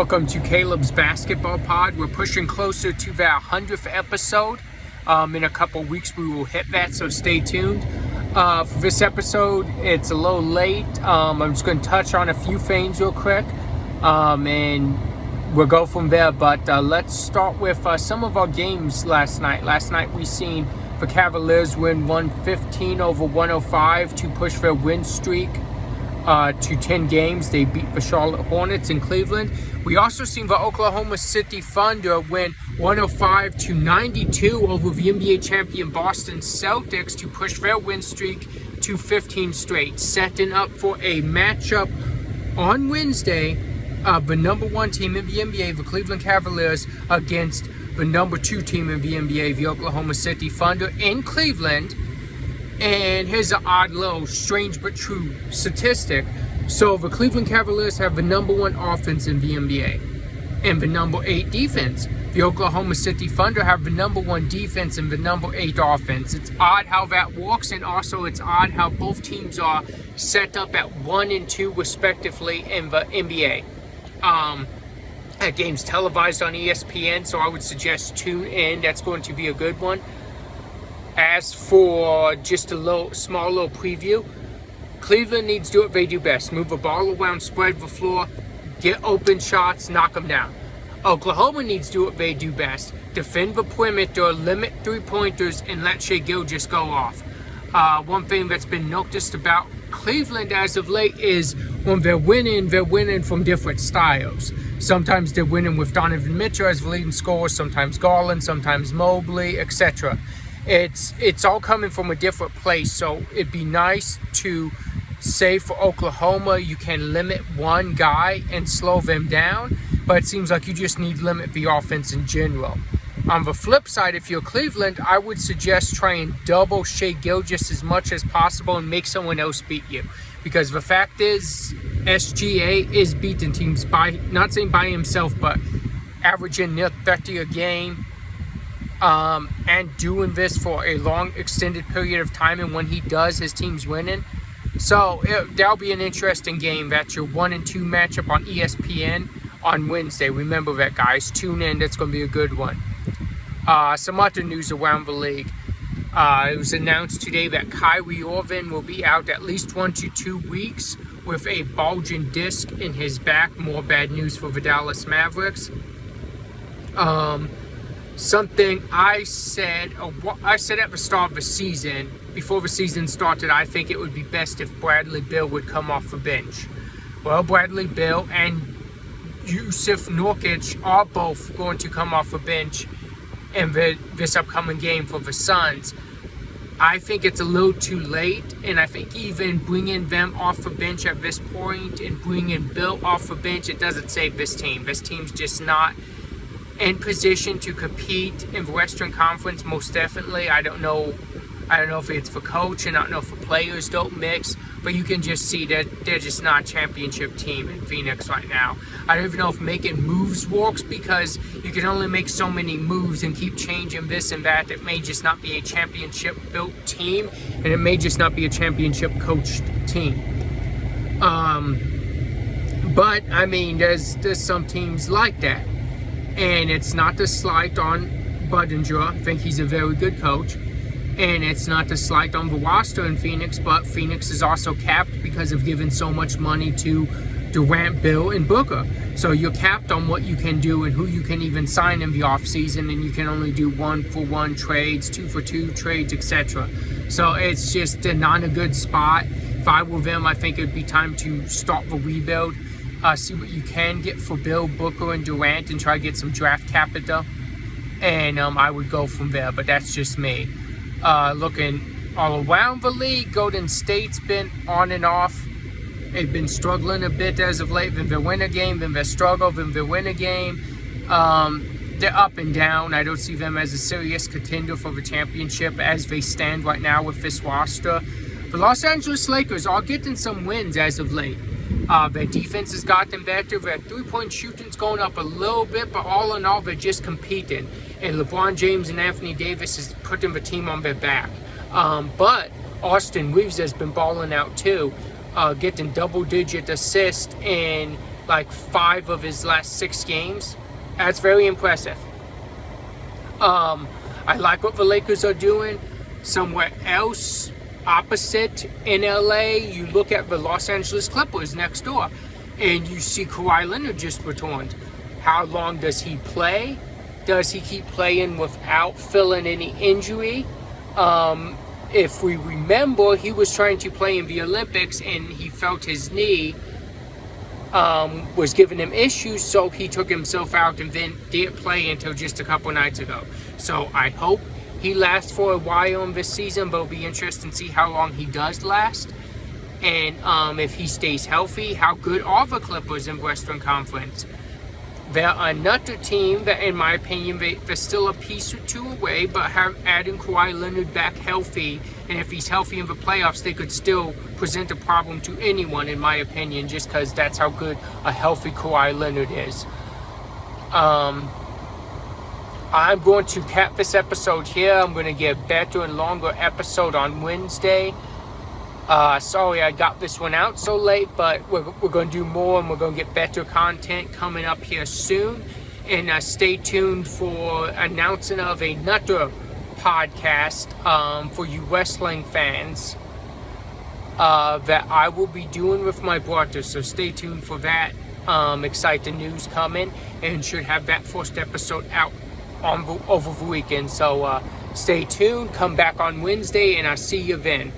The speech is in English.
Welcome to Caleb's Basketball Pod. We're pushing closer to the 100th episode. In a couple weeks we will hit that, so stay tuned. For this episode, it's a little late. I'm just going to touch on a few things real quick, and we'll go from there. But let's start with some of our games last night. Last night we seen the Cavaliers win 115 over 105 to push their win streak to 10 games. They beat the Charlotte Hornets in Cleveland. We also seen the Oklahoma City Thunder win 105 to 92 over the NBA champion Boston Celtics to push their win streak to 15 straight, setting up for a matchup on Wednesday of the number one team in the NBA, the Cleveland Cavaliers, against the number two team in the NBA, the Oklahoma City Thunder in Cleveland. And here's an odd little strange but true statistic. So the Cleveland Cavaliers have the number one offense in the NBA and the number 8 defense. The Oklahoma City Thunder have the number 1 defense and the number 8 offense. It's odd how that works, and also it's odd how both teams are set up at 1 and 2 respectively in the NBA. That game's televised on ESPN, so I would suggest tune in. That's going to be a good one. As for just a small little preview, Cleveland needs to do what they do best. Move the ball around, spread the floor, get open shots, knock them down. Oklahoma needs to do what they do best. Defend the perimeter, limit three-pointers, and let Shai Gilgeous go off. One thing that's been noticed about Cleveland as of late is when they're winning from different styles. Sometimes they're winning with Donovan Mitchell as the leading scorer, sometimes Garland, sometimes Mobley, etc. It's all coming from a different place, so it'd be nice to say for Oklahoma you can limit one guy and slow them down, but it seems like you just need to limit the offense in general. On the flip side, if you're Cleveland, I would suggest try and double Shai Gilgeous as much as possible and make someone else beat you, because the fact is SGA is beating teams by, not saying by himself, but averaging near 30 a game. And doing this for a long extended period of time, and when he does, his team's winning. So that'll be an interesting game. That's your 1 and 2 matchup on ESPN on Wednesday. Remember that, guys. Tune in. That's going to be a good one. Some other news around the league. It was announced today that Kyrie Irving will be out at least 1 to 2 weeks with a bulging disc in his back. More bad news for the Dallas Mavericks. Something I said at the start of the season, before the season started, I think it would be best if Bradley Beal would come off the bench. Well, Bradley Beal and Jusuf Nurkic are both going to come off the bench in this upcoming game for the Suns. I think it's a little too late, and I think even bringing them off the bench at this point and bringing Beal off the bench, it doesn't save this team. This team's just not in position to compete in the Western Conference, most definitely. I don't know if it's for coach, and I don't know if the players don't mix, but you can just see that they're just not a championship team in Phoenix right now. I don't even know if making moves works, because you can only make so many moves and keep changing this and that. It may just not be a championship built team, and it may just not be a championship coached team. But I mean, there's some teams like that. And it's not to slight on Budenholzer. I think he's a very good coach. And it's not to slight on the roster in Phoenix, but Phoenix is also capped because of giving so much money to Durant, Bill, and Booker. So you're capped on what you can do and who you can even sign in the offseason, and you can only do 1-for-1 trades, 2-for-2 trades, etc. So it's just not a good spot. If I were them, I think it would be time to start the rebuild. See what you can get for Bill, Booker, and Durant, and try to get some draft capital. And I would go from there, but that's just me. Looking all around the league, Golden State's been on and off. They've been struggling a bit as of late. Then they win a game, then they struggle, then they win a game. They're up and down. I don't see them as a serious contender for the championship as they stand right now with this roster. The Los Angeles Lakers are getting some wins as of late. Their defense has gotten better. Their three-point shooting's going up a little bit, but all in all, they're just competing. And LeBron James and Anthony Davis is putting the team on their back. But Austin Reeves has been balling out too, getting double-digit assists and like 5 of his last 6 games. That's very impressive. I like what the Lakers are doing. Somewhere else opposite in LA, you look at the Los Angeles Clippers next door, and you see Kawhi Leonard just returned. How long does he play? Does he keep playing without feeling any injury? If we remember, he was trying to play in the Olympics and he felt his knee was giving him issues, so he took himself out and then didn't play until just a couple nights ago. So I hope he lasts for a while in this season, but it'll be interesting to see how long he does last. And if he stays healthy, how good are the Clippers in Western Conference? They're another team that, in my opinion, they're still a piece or two away, but adding Kawhi Leonard back healthy, and if he's healthy in the playoffs, they could still present a problem to anyone, in my opinion, just because that's how good a healthy Kawhi Leonard is. I'm going to cap this episode here. I'm going to get a better and longer episode on Wednesday. Sorry I got this one out so late, but we're going to do more and we're going to get better content coming up here soon. And stay tuned for announcing of another podcast for you wrestling fans that I will be doing with my brother. So stay tuned for that. Exciting news coming, and should have that first episode out over the weekend. So stay tuned. Come back on Wednesday, and I'll see you then.